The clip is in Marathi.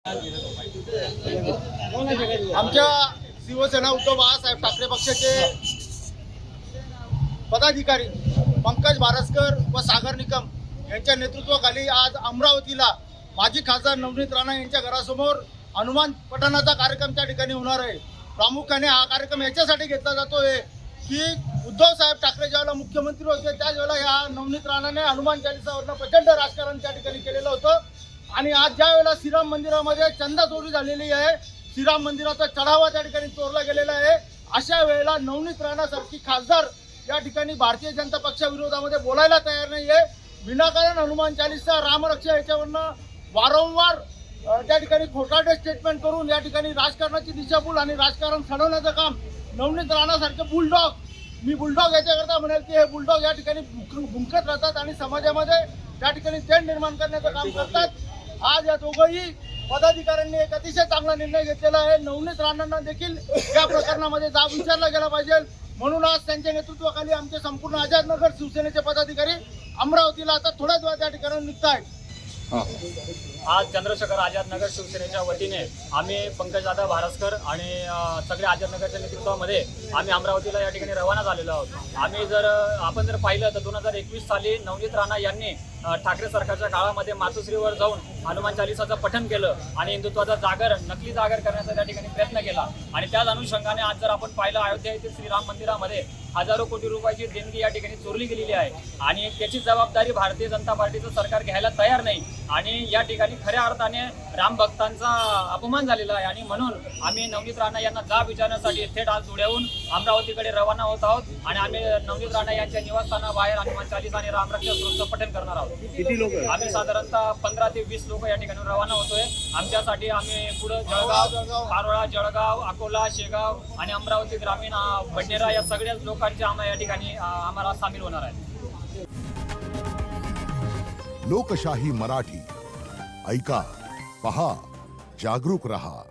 आमच्या शिवसेना उद्धव बाळासाहेब ठाकरे पक्षाचे पदाधिकारी पंकज बारसकर व सागर निकम यांच्या नेतृत्वाखाली आज अमरावतीला माजी खासदार नवनीत राणा यांच्या घरासमोर हनुमान पठणाचा कार्यक्रम त्या ठिकाणी होणार आहे। प्रामुख्याने हा कार्यक्रम याच्यासाठी घेतला जातोय की उद्धव साहेब ठाकरे ज्यावेळेला मुख्यमंत्री होते त्याच वेळेला या नवनीत राणाने हनुमान चालीसावरनं प्रचंड राजकारण त्या ठिकाणी केलेलं होतं आणि आज ज्या वेळेला श्रीराम मंदिरामध्ये चंदा चोरी झालेली आहे, श्रीराम मंदिराचा चढावा त्या ठिकाणी चोरला गेलेला आहे, अशा वेळेला नवनीत राणासारखी खासदार या ठिकाणी भारतीय जनता पक्षाविरोधामध्ये बोलायला तयार नाही आहे। विनाकारण हनुमान चालीसा रामरक्षा याच्यावरनं वारंवार त्या ठिकाणी खोटारडे स्टेटमेंट करून या ठिकाणी राजकारणाची दिशाभूल आणि राजकारण घडवण्याचं काम नवनीत राणासारखे बुलडॉग, मी बुलडॉग याच्याकरता म्हणेल की हे बुलडॉग या ठिकाणी भुंकत राहतात आणि समाजामध्ये त्या ठिकाणी तेढ निर्माण करण्याचं काम करतात। आज या दोघंही पदाधिकाऱ्यांनी एक अतिशय चांगला निर्णय घेतलेला आहे। नवनीत राणांना देखील या प्रकरणामध्ये जाब विचारला गेला पाहिजे, म्हणून आज त्यांच्या नेतृत्वाखाली आमचे संपूर्ण आझादनगर शिवसेनेचे पदाधिकारी अमरावतीला आता थोड्याच वेळा त्या ठिकाणी निघत आहेत। आज चंद्रशेखर आझादनगर शिवसेनेच्या वतीने आम्ही पंकजदादा बारसकर आणि सगळ्या आझादनगरच्या नेतृत्वामध्ये आम्ही अमरावतीला या ठिकाणी रवाना झालेलो आहोत। आम्ही आपण जर पाहिलं तर 2021 साली नवनीत राणा यांनी ठाकरे सरकारच्या काळामध्ये मातोश्रीवर जाऊन हनुमान चालीसाचं पठण केलं आणि हिंदुत्वाचा जागर, नकली जागर करण्याचा त्या ठिकाणी प्रयत्न केला आणि त्याच अनुषंगाने आज जर आपण पाहिलं अयोध्या येथील श्रीराम मंदिरामध्ये हजारो कोटी रुपयाची देणगी या ठिकाणी चोरली गेलेली आहे आणि त्याची जबाबदारी भारतीय जनता पार्टीचं सरकार घ्यायला तयार नाही आणि या ठिकाणी खऱ्या अर्थाने राम भक्तांचा अपमान झालेला आहे आणि म्हणून आम्ही नवनीत राणा यांना जाब विचारण्यासाठी थेट आज धुळ्याहून अमरावतीकडे रवाना होत आहोत आणि आम्ही नवनीत राणा यांच्या निवासस्थानाबाहेर हनुमान चालीसा आणि रामरक्षा स्तोत्राचं पठण करणार आहोत। किती लोक? आम्ही साधारणतः 15 ते 20 लोक या ठिकाणी रवाना होतोय। आमच्यासाठी आम्ही पुढे जळगाव, पारोळा, जळगाव, अकोला, शेगाव आणि अमरावती ग्रामीण, बडनेरा या सगळ्याच लोकांचे आम्हाला या ठिकाणी आम्हाला सामील होणार आहे। लोकशाही मराठी ऐका, पहा, जागरूक रहा।